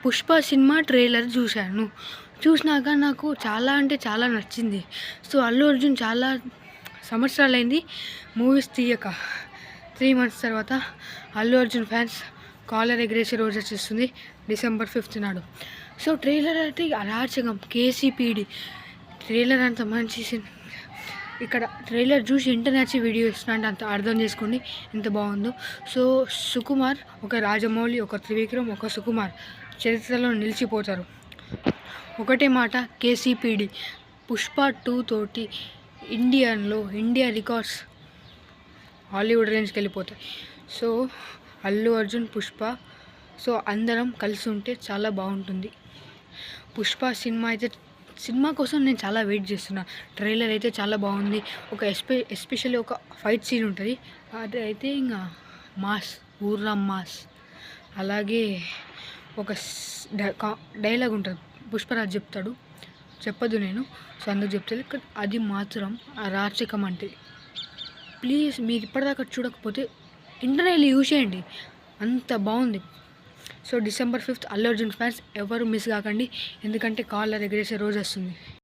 Pushpa cinema trailer చూశాను. చూసినాక నాకు చాలా అంటే చాలా నచ్చింది. సో అల్లు అర్జున్ చాలా సంవత్సరాలైంది మూవీస్ తీయక. 3 months తర్వాత అల్లు అర్జున్ ఫ్యాన్స్ కాలర్ ఎగరేసే రోజు వచ్చేస్తుంది December 5th నాడు. సో ట్రైలర్ అయితే అరాచకం. KCPD ట్రైలర్ అంత మంచి ఇక్కడ ట్రైలర్ చూసి ఇంటర్నేషనల్ వీడియో ఇస్తున్నా అంటే అంత అర్థం చేసుకోండి ఎంత బాగుందో. సో సుకుమార్, ఒక రాజమౌళి, ఒక త్రివిక్రమ్, ఒక సుకుమార్ చరిత్రలో నిలిచిపోతారు. ఒకటే మాట, KCPD పుష్ప 2 తోటి ఇండియా రికార్డ్స్ హాలీవుడ్ రేంజ్కి వెళ్ళిపోతాయి. సో అల్లు అర్జున్, పుష్ప, సో అందరం కలిసి ఉంటే చాలా బాగుంటుంది. పుష్ప సినిమా కోసం నేను చాలా వెయిట్ చేస్తున్నా. ట్రైలర్ అయితే చాలా బాగుంది. ఒక ఎస్పెషల్లీ ఒక ఫైట్ సీన్ ఉంటుంది, అది అయితే ఇంకా మాస్, ఊర్రా మాస్. అలాగే ఒక డైలాగ్ ఉంటుంది, పుష్పరాజ్ చెప్తాడు, చెప్పదు నేను, సో అందుకు చెప్తాను. అది మాత్రం అరాచకం. అంటే ప్లీజ్ మీరు ఇప్పటిదాకా చూడకపోతే ఇంటర్నెట్లో యూజ్ చేయండి, అంత బాగుంది. So December 5th Allu Arjun fans ఎవరు మిస్ కాకండి, ఎందుకంటే కాలర్ ఎగరేసే రోజు వస్తుంది.